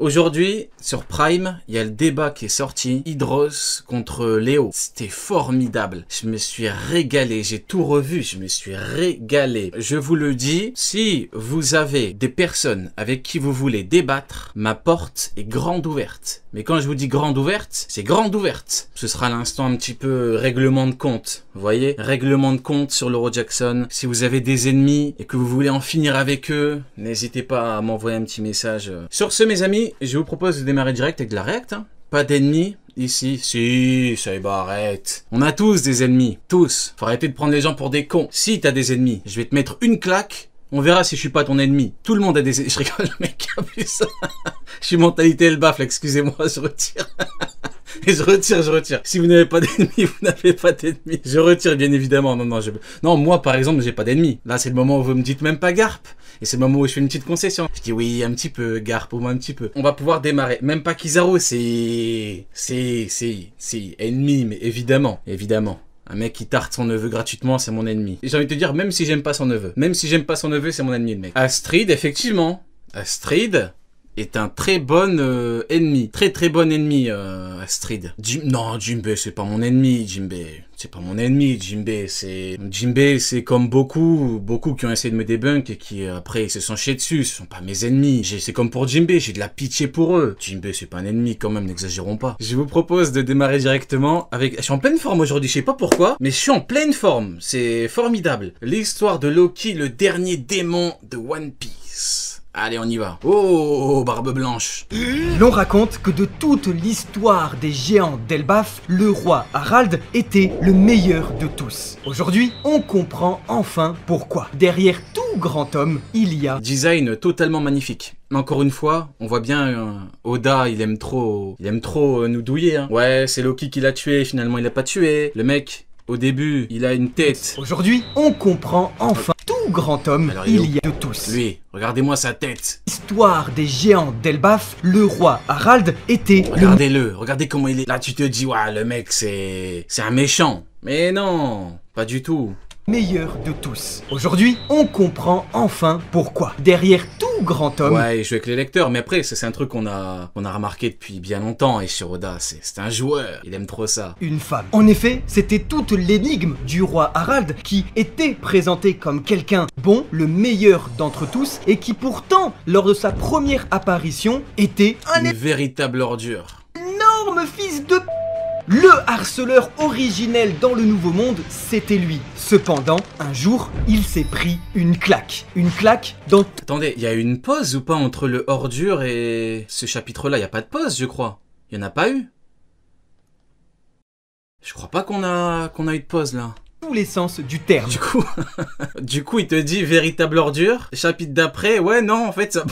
Aujourd'hui, sur Prime, il y a le débat qui est sorti, Hydros contre Léo. C'était formidable. Je me suis régalé, j'ai tout revu, je me suis régalé. Je vous le dis, si vous avez des personnes avec qui vous voulez débattre, ma porte est grande ouverte. Mais quand je vous dis grande ouverte, c'est grande ouverte. Ce sera l'instant un petit peu règlement de compte. Vous voyez, règlement de compte sur l'Euro Jackson. Si vous avez des ennemis et que vous voulez en finir avec eux, n'hésitez pas à m'envoyer un petit message. Sur ce, mes amis, je vous propose de démarrer direct avec de la react. Pas d'ennemis ici. Si, ça y va, arrête. On a tous des ennemis. Tous. Faut arrêter de prendre les gens pour des cons. Si t'as des ennemis, je vais te mettre une claque. On verra si je suis pas ton ennemi. Tout le monde a des... Je rigole, le mec a vu ça. Je suis mentalité Elbaf, là, excusez-moi, je retire. Et je retire. Si vous n'avez pas d'ennemis, vous n'avez pas d'ennemis. Je retire, bien évidemment. Non, moi, par exemple, j'ai pas d'ennemis. Là, c'est le moment où vous me dites même pas Garp. Et c'est le moment où je fais une petite concession. Je dis oui, un petit peu, Garp, au moins un petit peu. On va pouvoir démarrer. Même pas Kizaru, c'est ennemi, mais évidemment. Un mec qui tarte son neveu gratuitement, c'est mon ennemi. Et j'ai envie de te dire, même si j'aime pas son neveu. Même si j'aime pas son neveu, c'est mon ennemi, le mec. Astrid, effectivement. Astrid est un très bon ennemi. Très bon ennemi, Astrid. Non, Jinbei, c'est pas mon ennemi, Jinbei. C'est pas mon ennemi, Jinbei. C'est comme beaucoup qui ont essayé de me débunk et qui, après, ils se sont chiés dessus. Ce sont pas mes ennemis. C'est comme pour Jinbei, j'ai de la pitié pour eux. Jinbei, c'est pas un ennemi, quand même, n'exagérons pas. Je vous propose de démarrer directement avec... Je suis en pleine forme aujourd'hui, je sais pas pourquoi, mais je suis en pleine forme. C'est formidable. L'histoire de Loki, le dernier démon de One Piece. Allez, on y va. Oh, barbe blanche. L'on raconte que de toute l'histoire des géants d'Elbaf, le roi Harald était le meilleur de tous. Aujourd'hui, on comprend enfin pourquoi. Derrière tout grand homme, il y a... Design totalement magnifique. Encore une fois, on voit bien Oda, il aime trop nous douiller. Hein. Ouais, c'est Loki qui l'a tué, finalement il l'a pas tué. Le mec, au début, il a une tête. Aujourd'hui, on comprend enfin tout grand homme, alors, il y a de tous. Lui, regardez-moi sa tête. L'histoire des géants d'Elbaf, le roi Harald était... Regardez-le, regardez comment il est. Là, tu te dis, ouais, le mec, c'est un méchant. Mais non, pas du tout. Meilleur de tous. Aujourd'hui, on comprend enfin pourquoi. Derrière tout grand homme... Ouais, il joue avec les lecteurs, mais après, c'est un truc qu'on a remarqué depuis bien longtemps, et sur Oda, c'est un joueur, il aime trop ça. Une femme. En effet, c'était toute l'énigme du roi Harald, qui était présenté comme quelqu'un bon, le meilleur d'entre tous, et qui pourtant, lors de sa première apparition, était une véritable ordure. Énorme fils de... Le harceleur originel dans le Nouveau Monde, c'était lui. Cependant, un jour, il s'est pris une claque. Une claque dans... Attendez, il y a une pause ou pas entre le ordure et ce chapitre-là? Il n'y a pas de pause, je crois. Il n'y en a pas eu. Je crois pas qu'on a eu de pause, là. Tous les sens du terme. Du coup, il te dit véritable ordure. Chapitre d'après, ouais, non, en fait, ça...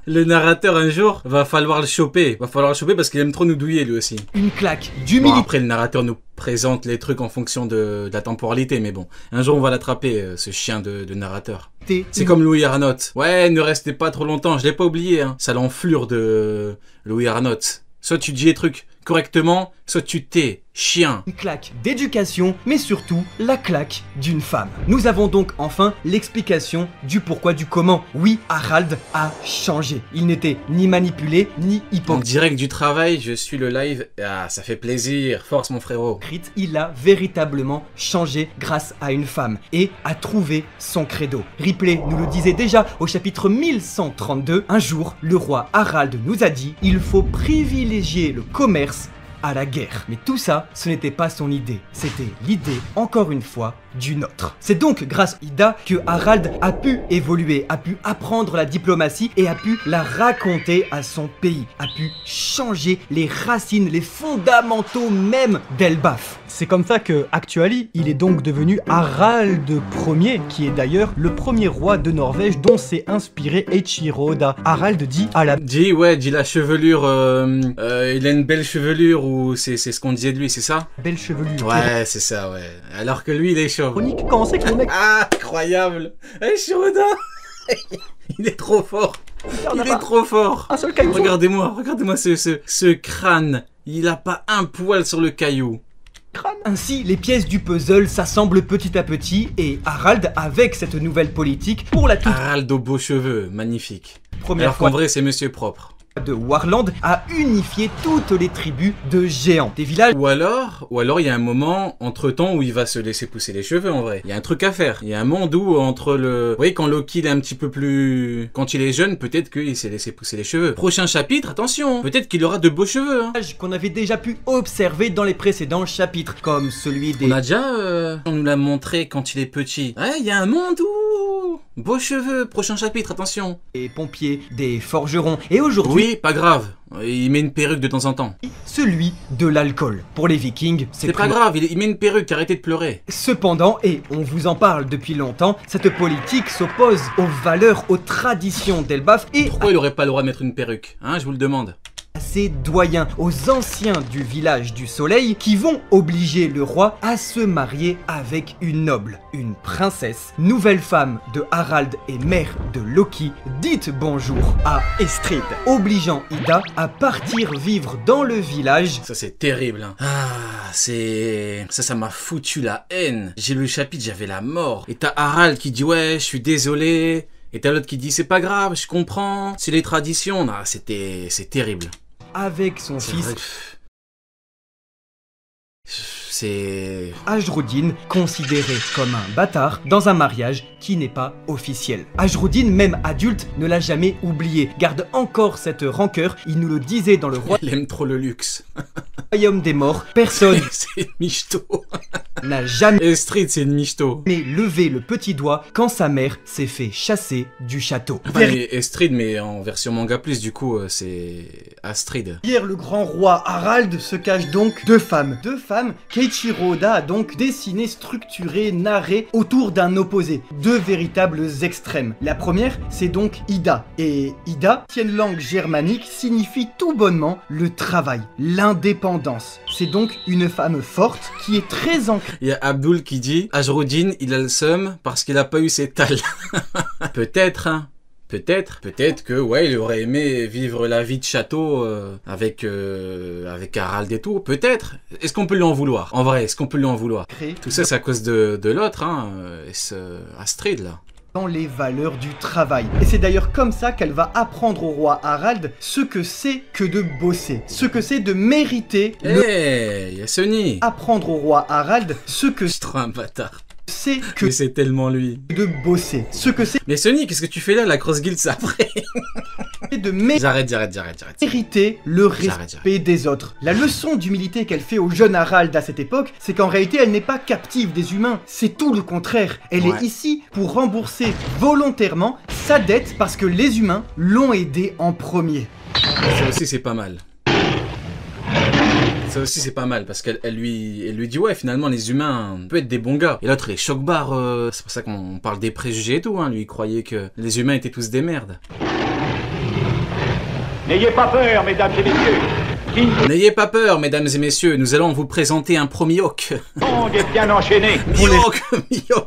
Le narrateur, un jour, va falloir le choper. Parce qu'il aime trop nous douiller, lui aussi. Une claque d'humilité. Bon, après, le narrateur nous présente les trucs en fonction de la temporalité, mais bon. Un jour, on va l'attraper, ce chien de narrateur. C'est comme Louis Arnott. Ouais, ne restez pas trop longtemps, je l'ai pas oublié, hein. Ça l'enflure de Louis Arnott. Soit tu dis les trucs correctement, soit tu t'es chien. Une claque d'éducation, mais surtout la claque d'une femme. Nous avons donc enfin l'explication du pourquoi, du comment. Oui, Harald a changé. Il n'était ni manipulé, ni hypocrite. En direct du travail, je suis le live. Ah, ça fait plaisir. Force, mon frérot. Il a véritablement changé grâce à une femme et a trouvé son credo. Ripley nous le disait déjà au chapitre 1132. Un jour, le roi Harald nous a dit: il faut privilégier le commerce à la guerre. Mais tout ça, ce n'était pas son idée. C'était l'idée, encore une fois, d'une autre. C'est donc grâce à Ida que Harald a pu évoluer, a pu apprendre la diplomatie et a pu la raconter à son pays, a pu changer les racines, les fondamentaux même d'Elbaf. C'est comme ça que, actually, il est donc devenu Harald Ier, qui est d'ailleurs le premier roi de Norvège dont s'est inspiré Eiichiro Oda. Harald dit à la... Dit la chevelure, il a une belle chevelure, ou c'est ce qu'on disait de lui, c'est ça? Belle chevelure. Ouais, c'est ça, ouais. Alors que lui, il est chauve. Comment c'est que le mec... Ah, incroyable. Eiichiro Oda. Il est trop fort. Il est trop fort. Un seul caillou. Regardez-moi ce crâne. Il a pas un poil sur le caillou. crâne. Ainsi, les pièces du puzzle s'assemblent petit à petit et Harald, avec cette nouvelle politique, pour la toute Harald aux beaux cheveux, magnifique. première Alors fois qu'en vrai, c'est Monsieur Propre. de Warland, a unifié toutes les tribus de géants. Des villages Ou alors il y a un moment entre temps où il va se laisser pousser les cheveux en vrai. Il y a un truc à faire. Il y a un monde où entre le... Vous voyez quand Loki il est un petit peu plus... Quand il est jeune, peut-être qu'il s'est laissé pousser les cheveux. Prochain chapitre, attention, peut-être qu'il aura de beaux cheveux. Hein. qu'on avait déjà pu observer dans les précédents chapitres, comme celui des... On a déjà... On nous l'a montré quand il est petit. Ouais, il y a un monde où... Beaux cheveux, prochain chapitre, attention. des pompiers, des forgerons, et aujourd'hui, Oui, pas grave. Il met une perruque de temps en temps. celui de l'alcool. Pour les Vikings, C'est pas grave, il met une perruque, arrêtez de pleurer. Cependant, et on vous en parle depuis longtemps, cette politique s'oppose aux valeurs, aux traditions d'Elbaf et Pourquoi il aurait pas le droit de mettre une perruque? Hein, je vous le demande. à ses doyens, aux anciens du village du soleil, qui vont obliger le roi à se marier avec une noble, une princesse, nouvelle femme de Harald et mère de Loki. Dites bonjour à Estrid, obligeant Ida à partir vivre dans le village. Ça c'est terrible. Hein. Ah, c'est... Ça m'a foutu la haine. J'ai lu le chapitre, j'avais la mort. Et t'as Harald qui dit ouais, je suis désolé. Et t'as l'autre qui dit c'est pas grave, je comprends. C'est les traditions. Non, c'est terrible. Avec son C'est fils vrai. C'est... Ajrudin, considéré comme un bâtard dans un mariage qui n'est pas officiel. Ajrudin, même adulte, ne l'a jamais oublié, garde encore cette rancœur, il nous le disait dans le Il aime trop le luxe. royaume des morts, personne C'est une michto. n'a jamais Estrid, c'est une michto. levé le petit doigt quand sa mère s'est fait chasser du château. Mais Estrid, mais en version manga plus, du coup, c'est Astrid. Derrière le grand roi Harald se cachent donc deux femmes. Deux femmes qu'Eiichiro Oda a donc dessinées, structurées, narrées autour d'un opposé. Deux véritables extrêmes. La première, c'est donc Ida. Et Ida, ancienne langue germanique, signifie tout bonnement le travail, l'indépendance. C'est donc une femme forte qui est très ancrée Il y a Abdul qui dit Ajrudin, il a le seum parce qu'il a pas eu ses talles. Peut-être, hein. Peut-être que ouais, il aurait aimé vivre la vie de château avec Harald et tout. Peut-être. Est-ce qu'on peut lui en vouloir? En vrai, est-ce qu'on peut lui en vouloir? Tout ça, c'est à cause de l'autre, hein, Astrid là. dans les valeurs du travail. Et c'est d'ailleurs comme ça qu'elle va apprendre au roi Harald ce que c'est que de bosser, ce que c'est de mériter Eh, y a Sony. apprendre au roi Harald ce que Je suis trop un bâtard. c'est que Mais c'est tellement lui. de bosser, ce que c'est Mais Sony, qu'est-ce que tu fais là, la cross guild, c'est après? de J'arrête. mériter le J'arrête. respect des autres. La leçon d'humilité qu'elle fait au jeune Harald à cette époque, c'est qu'en réalité elle n'est pas captive des humains, c'est tout le contraire. Elle Ouais. est ici pour rembourser volontairement sa dette parce que les humains l'ont aidée en premier. Ça aussi, c'est pas mal. Ça aussi, c'est pas mal, parce elle lui dit, ouais, finalement, les humains peuvent être des bons gars. Et l'autre, il est choc-barre, c'est pour ça qu'on parle des préjugés et tout, hein. Lui, il croyait que les humains étaient tous des merdes. N'ayez pas peur, mesdames et messieurs. King N'ayez pas peur, mesdames et messieurs, nous allons vous présenter un pro Mihawk. Kong est bien enchaîné. Mihawk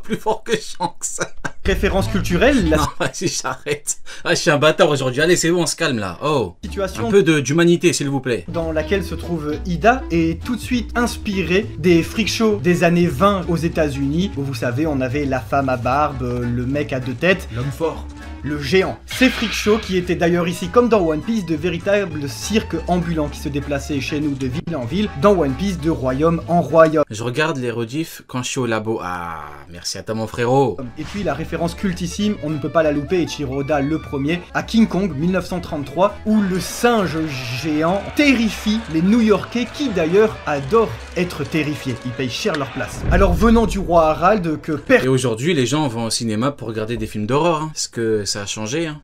plus fort que Shanks. Référence culturelle, la Non, vas-y, j'arrête. Ah, je suis un bâtard aujourd'hui. Allez, c'est bon, on se calme là. Oh, un situation peu d'humanité, s'il vous plaît. dans laquelle se trouve Ida est tout de suite inspirée des freak shows des années 20 aux États-Unis, où vous savez, on avait la femme à barbe, le mec à deux têtes, L'homme fort. le géant. Ces freak shows qui étaient d'ailleurs ici, comme dans One Piece, de véritables cirques ambulants qui se déplaçaient chez nous de ville en ville, dans One Piece de royaume en royaume. Je regarde les rediffs quand je suis au labo. Ah, merci à toi, mon frérot. Et puis la référence cultissime, on ne peut pas la louper, Eiichiro Oda le premier, à King Kong 1933, où le singe géant terrifie les New-Yorkais qui d'ailleurs adorent être terrifiés. Ils payent cher leur place. Alors venant du roi Harald, que Et aujourd'hui, les gens vont au cinéma pour regarder des films d'horreur. Hein. Est-ce que ça a changé hein?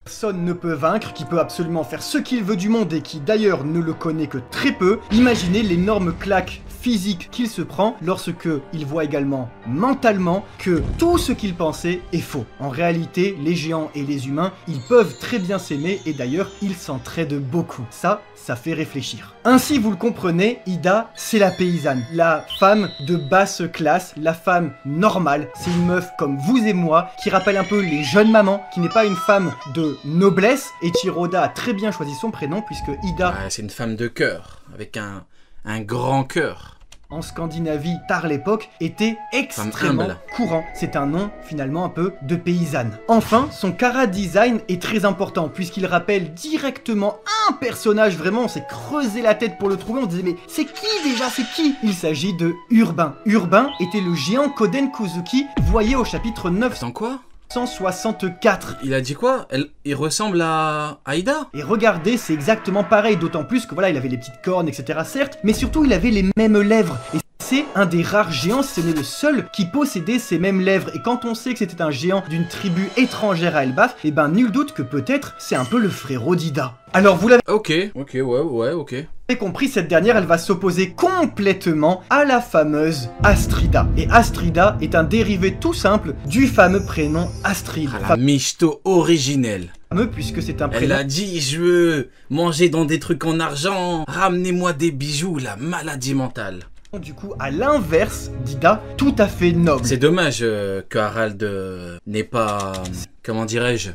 personne ne peut vaincre, qui peut absolument faire ce qu'il veut du monde et qui d'ailleurs ne le connaît que très peu, imaginez l'énorme claque physique qu'il se prend lorsque il voit également mentalement que tout ce qu'il pensait est faux. En réalité, les géants et les humains, ils peuvent très bien s'aimer et d'ailleurs, ils s'entraident beaucoup. Ça fait réfléchir. Ainsi, vous le comprenez, Ida, c'est la paysanne, la femme de basse classe, la femme normale. C'est une meuf comme vous et moi, qui rappelle un peu les jeunes mamans, qui n'est pas une femme de noblesse. Et Eiichiro Oda a très bien choisi son prénom, puisque Ida Ouais, c'est une femme de cœur, avec un Un grand cœur. En Scandinavie, tard l'époque, était extrêmement humble. courant. C'est un nom finalement un peu de paysanne. Enfin, son chara-design est très important puisqu'il rappelle directement un personnage. Vraiment, on s'est creusé la tête pour le trouver. On disait mais c'est qui déjà, c'est qui? Il s'agit de Urbain. Urbain était le géant Koden Kozuki, voyé au chapitre 9. Attends quoi? 164. Il a dit quoi? Il ressemble à Aïda? Et regardez, c'est exactement pareil, d'autant plus que voilà, il avait les petites cornes, etc. certes, mais surtout il avait les mêmes lèvres. Et c'est un des rares géants, si ce n'est le seul, qui possédait ces mêmes lèvres. Et quand on sait que c'était un géant d'une tribu étrangère à Elbaf, eh ben nul doute que peut-être c'est un peu le frérot d'Ida. Alors vous l'avez Ok, ok. compris, cette dernière, elle va s'opposer complètement à la fameuse Astrida. Et Astrida est un dérivé tout simple du fameux prénom Astrid. Ah, la michto originelle. Fameux puisque c'est un Elle prénom a dit, je veux manger dans des trucs en argent, ramenez-moi des bijoux, la maladie mentale. du coup à l'inverse d'Ida, tout à fait noble. C'est dommage que Harald n'ait pas... Comment dirais-je?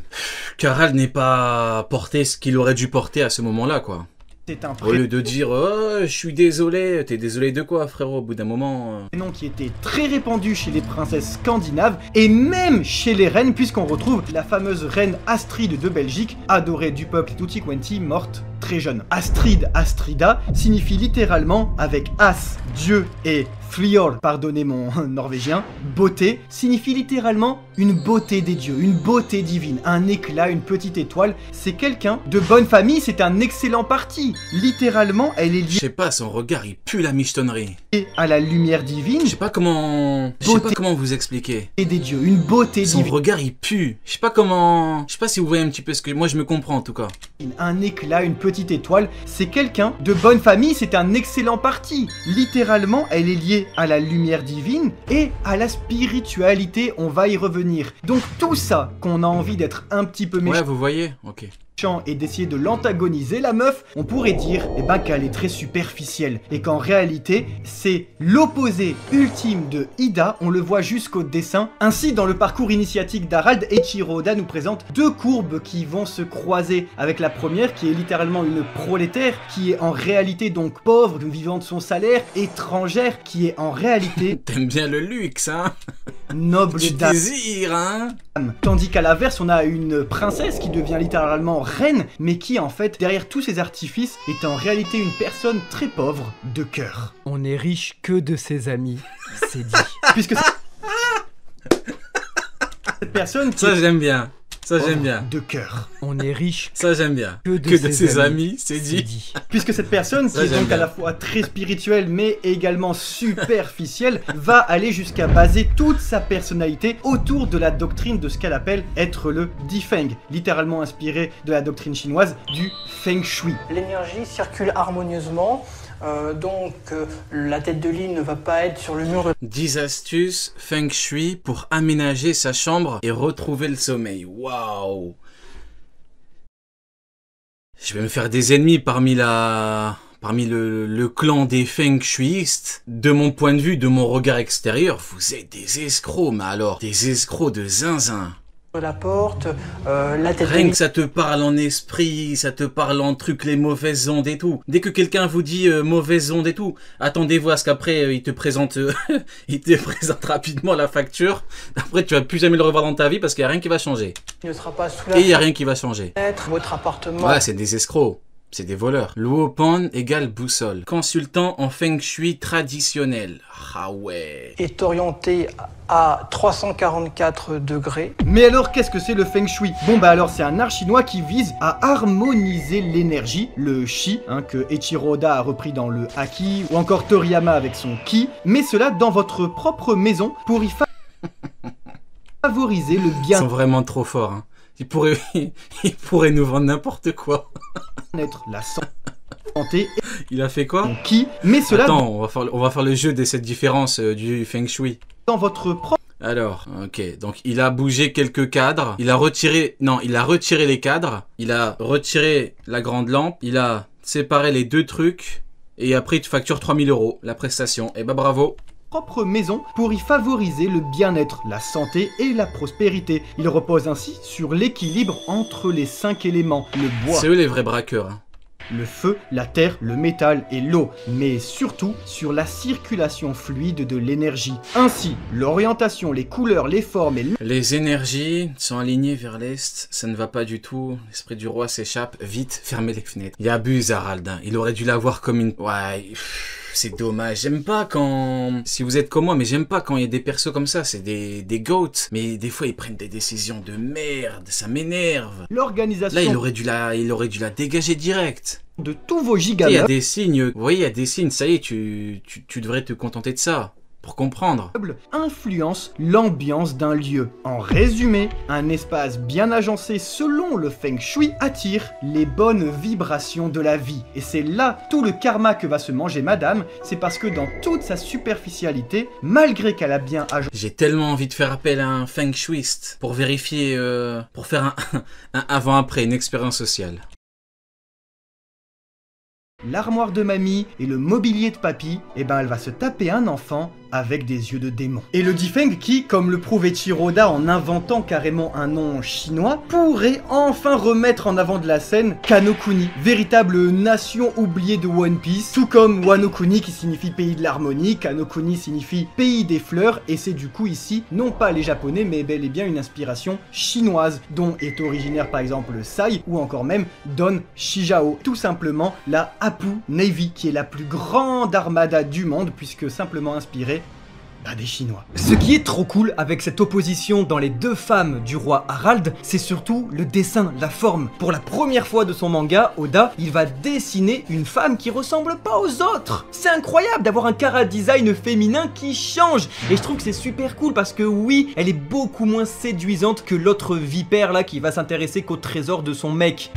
Que Harald n'ait pas porté ce qu'il aurait dû porter à ce moment-là, quoi. C'est un Au lieu de dire oh, je suis désolé, t'es désolé de quoi, frérot? Au bout d'un moment. prénom qui était très répandu chez les princesses scandinaves et même chez les reines, puisqu'on retrouve la fameuse reine Astrid de Belgique, adorée du peuple Tutti Quanti, morte très jeune. Astrid, Astrida, signifie littéralement, avec As, Dieu, et Flior, pardonnez mon norvégien, beauté, signifie littéralement une beauté des dieux, une beauté divine, un éclat, une petite étoile. C'est quelqu'un de bonne famille, c'est un excellent parti. Littéralement, elle est Je sais pas, son regard il pue la michetonnerie. liée à la lumière divine Je sais pas comment vous expliquer. et des dieux, une beauté Son divine, regard il pue. Je sais pas comment. Je sais pas si vous voyez un petit peu ce que. Moi je me comprends en tout cas. un éclat, une petite étoile. C'est quelqu'un de bonne famille, c'est un excellent parti. Littéralement, elle est liée à la lumière divine et à la spiritualité, on va y revenir. Donc tout ça, qu'on a envie d'être un petit peu Ouais, vous voyez? Ok. méchant et d'essayer de l'antagoniser, la meuf, on pourrait dire qu'elle est très superficielle et qu'en réalité, c'est l'opposé ultime de Ida, on le voit jusqu'au dessin. Ainsi, dans le parcours initiatique d'Harald, Eiichiro Oda nous présente deux courbes qui vont se croiser, avec la première qui est littéralement une prolétaire, qui est en réalité donc pauvre, vivant de son salaire, étrangère, qui est en réalité T'aimes bien le luxe, hein? noble Tu dame. désires, hein? Tandis qu'à l'inverse, on a une princesse qui devient littéralement reine, mais qui en fait, derrière tous ces artifices, est en réalité une personne très pauvre de cœur. On n'est riche que de ses amis, c'est dit. Puisque cette personne qui Ça est j'aime bien. Ça j'aime pauvre bien. de cœur. On n'est riche Ça j'aime bien. que de ses amis, c'est dit. dit. Puisque cette personne, qui Ça, est j'aime donc à bien. la fois très spirituelle mais également superficielle, va aller jusqu'à baser toute sa personnalité autour de la doctrine de ce qu'elle appelle être le Difeng, littéralement inspiré de la doctrine chinoise du Feng Shui. L'énergie circule harmonieusement, la tête de lit ne va pas être sur le mur 10 astuces Feng Shui pour aménager sa chambre et retrouver le sommeil. Waouh! Je vais me faire des ennemis parmi le clan des Feng Shuistes. De mon point de vue, de mon regard extérieur, vous êtes des escrocs, mais alors, des escrocs de zinzin. de la porte, la tête de Rien lit. que ça te parle en esprit, ça te parle en truc, les mauvaises ondes et tout. Dès que quelqu'un vous dit mauvaises ondes et tout, attendez-vous à ce qu'après il te présente il te présente rapidement la facture. Après tu vas plus jamais le revoir dans ta vie parce qu'il n'y a rien qui va changer. ne sera pas sous la Et il n'y a rien qui va changer. fenêtre, votre appartement Ouais, c'est des escrocs. C'est des voleurs. Luopan égale boussole. Consultant en Feng Shui traditionnel. Ah ouais. est orienté à 344 degrés. Mais alors, qu'est-ce que c'est le Feng Shui? Bon bah alors, c'est un art chinois qui vise à harmoniser l'énergie, le Shi, que Eiichiro Oda a repris dans le Haki, ou encore Toriyama avec son Ki, mais cela dans votre propre maison pour y favoriser le Ils sont bien-être, vraiment trop forts. Hein. Ils pourraient nous vendre n'importe quoi. la santé et Il a fait quoi? son Ki, mais cela Attends, on va faire le jeu de cette différence du Feng Shui. dans votre propre Alors, ok, donc il a bougé quelques cadres, il a retiré les cadres, il a retiré la grande lampe, il a séparé les deux trucs, et après il te facture 3000 € la prestation. Et bah bravo. maison pour y favoriser le bien-être, la santé et la prospérité. Il repose ainsi sur l'équilibre entre les 5 éléments, le bois, C'est eux les vrais braqueurs. Hein. le feu, la terre, le métal et l'eau, mais surtout sur la circulation fluide de l'énergie. Ainsi, l'orientation, les couleurs, les formes et les énergies sont alignées vers l'est, ça ne va pas du tout, l'esprit du roi s'échappe, vite, fermez les fenêtres. Il abuse Harald, hein. Il aurait dû la voir comme une... Ouais... C'est dommage, j'aime pas quand... Si vous êtes comme moi, mais j'aime pas quand il y a des persos comme ça, c'est des goats. Mais des fois, ils prennent des décisions de merde, ça m'énerve. l'organisation... Là, il aurait dû la dégager direct. de tous vos Il y gigameubles a des signes, vous voyez, il y a des signes, ça y est, tu devrais te contenter de ça. Pour comprendre. influence l'ambiance d'un lieu. En résumé, un espace bien agencé selon le Feng Shui attire les bonnes vibrations de la vie. Et c'est là tout le karma que va se manger madame, c'est parce que dans toute sa superficialité, malgré qu'elle a bien agencé... J'ai tellement envie de faire appel à un Feng Shuiste pour vérifier, pour faire un avant-après, une expérience sociale. l'armoire de mamie et le mobilier de papy, eh ben elle va se taper un enfant avec des yeux de démon. Et le Difeng qui, comme le prouve Eiichiro en inventant carrément un nom chinois, pourrait enfin remettre en avant de la scène Kanokuni, véritable nation oubliée de One Piece, tout comme Wano-kuni qui signifie pays de l'harmonie, Kanokuni signifie pays des fleurs, et c'est du coup ici, non pas les japonais, mais bel et bien une inspiration chinoise, dont est originaire par exemple le Sai, ou encore même Don Shijao, tout simplement la Hapu Navy, qui est la plus grande armada du monde, puisque simplement inspirée des Chinois. Ce qui est trop cool avec cette opposition dans les deux femmes du roi Harald, c'est surtout le dessin, la forme. Pour la première fois de son manga, Oda, il va dessiner une femme qui ressemble pas aux autres. C'est incroyable d'avoir un chara-design féminin qui change. Et je trouve que c'est super cool parce que oui, elle est beaucoup moins séduisante que l'autre vipère là qui va s'intéresser qu'au trésor de son mec.